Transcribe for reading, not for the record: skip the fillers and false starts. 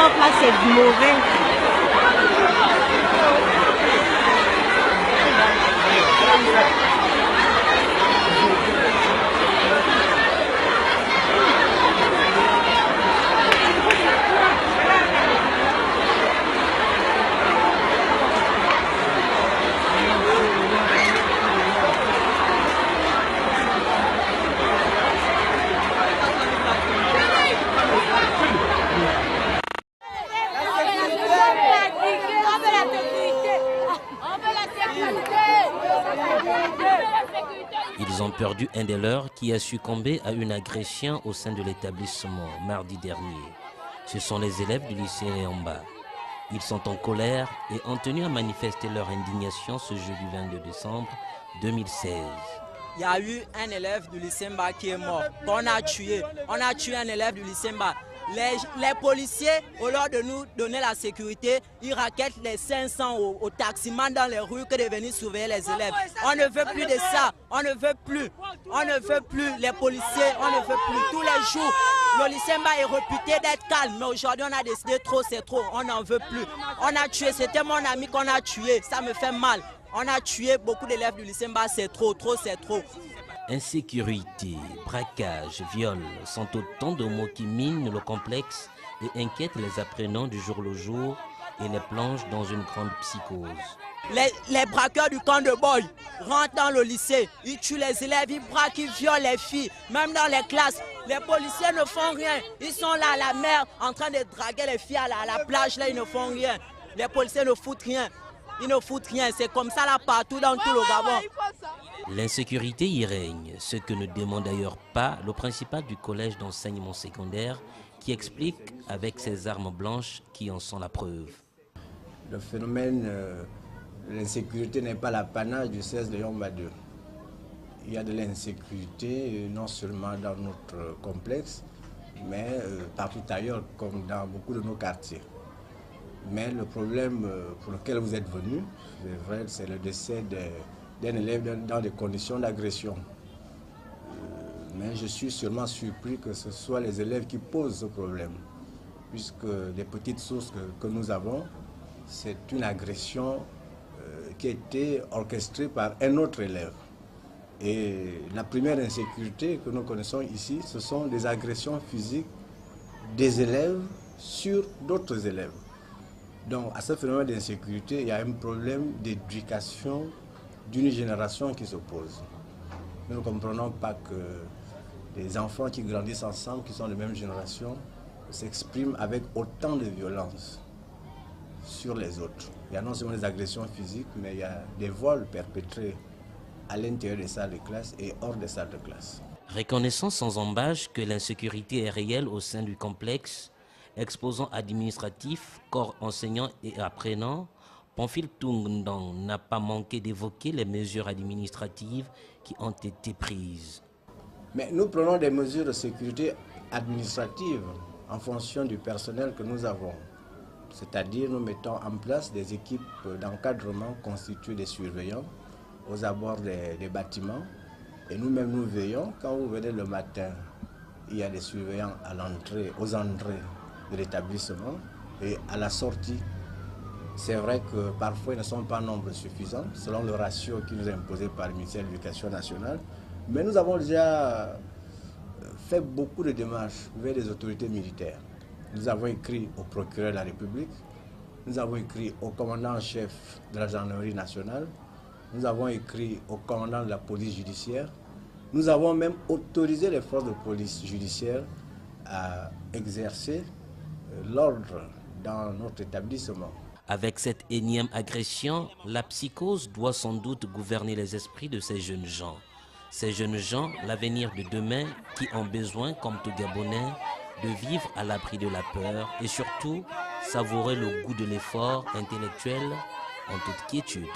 sorte là, c'est mauvais. Ils ont perdu un des leurs qui a succombé à une agression au sein de l'établissement mardi dernier. Ce sont les élèves du lycée Léamba. Ils sont en colère et ont tenu à manifester leur indignation ce jeudi 22 décembre 2016. Il y a eu un élève du lycée Mba qui est mort, qu'on a tué. On a tué un élève du lycée Mba. Les policiers, au lieu de nous donner la sécurité, ils raquettent les 500 aux taximans dans les rues que de venir surveiller les élèves. On ne veut plus de ça, on ne veut plus. On ne veut plus les policiers, on ne veut plus. Tous les jours, le lycée Mba est réputé d'être calme, mais aujourd'hui on a décidé trop, c'est trop, on n'en veut plus. On a tué, c'était mon ami qu'on a tué, ça me fait mal. On a tué beaucoup d'élèves du lycée Mba, c'est trop, c'est trop. Insécurité, braquage, viol sont autant de mots qui minent le complexe et inquiètent les apprenants du jour le jour et les plongent dans une grande psychose. Les braqueurs du camp de Boy rentrent dans le lycée, ils tuent les élèves, ils braquent, ils violent les filles, même dans les classes. Les policiers ne font rien, ils sont là à la mer en train de draguer les filles à la plage, là ils ne font rien. Les policiers ne foutent rien. Ils ne foutent rien, c'est comme ça là partout dans tout le Gabon. L'insécurité y règne, ce que ne demande d'ailleurs pas le principal du collège d'enseignement secondaire qui explique avec ses armes blanches qui en sont la preuve. Le phénomène de l'insécurité n'est pas l'apanage du 16 de Yamba 2. Il y a de l'insécurité non seulement dans notre complexe, mais partout ailleurs comme dans beaucoup de nos quartiers. Mais le problème pour lequel vous êtes venu, c'est vrai, c'est le décès d'un élève dans des conditions d'agression. Mais je suis sûrement surpris que ce soit les élèves qui posent ce problème, puisque des petites sources que nous avons, c'est une agression qui a été orchestrée par un autre élève. Et la première insécurité que nous connaissons ici, ce sont des agressions physiques des élèves sur d'autres élèves. Donc, à ce phénomène d'insécurité, il y a un problème d'éducation d'une génération qui s'oppose. Nous ne comprenons pas que des enfants qui grandissent ensemble, qui sont de même génération, s'expriment avec autant de violence sur les autres. Il y a non seulement des agressions physiques, mais il y a des vols perpétrés à l'intérieur des salles de classe et hors des salles de classe. Reconnaissant sans embâche que l'insécurité est réelle au sein du complexe, exposants administratifs, corps enseignants et apprenants, Pamphile Toungndang n'a pas manqué d'évoquer les mesures administratives qui ont été prises. Mais nous prenons des mesures de sécurité administrative en fonction du personnel que nous avons. C'est-à-dire nous mettons en place des équipes d'encadrement constituées des surveillants aux abords des bâtiments. Et nous-mêmes nous veillons, quand vous venez le matin, il y a des surveillants à l'entrée, aux entrées de l'établissement et à la sortie. C'est vrai que parfois ils ne sont pas en nombre suffisant selon le ratio qui nous est imposé par le ministère de l'Éducation nationale. Mais nous avons déjà fait beaucoup de démarches vers les autorités militaires. Nous avons écrit au procureur de la République, nous avons écrit au commandant en chef de la gendarmerie nationale, nous avons écrit au commandant de la police judiciaire, nous avons même autorisé les forces de police judiciaire à exercer l'ordre dans notre établissement. Avec cette énième agression, la psychose doit sans doute gouverner les esprits de ces jeunes gens. Ces jeunes gens, l'avenir de demain, qui ont besoin, comme tout Gabonais, de vivre à l'abri de la peur et surtout savourer le goût de l'effort intellectuel en toute quiétude.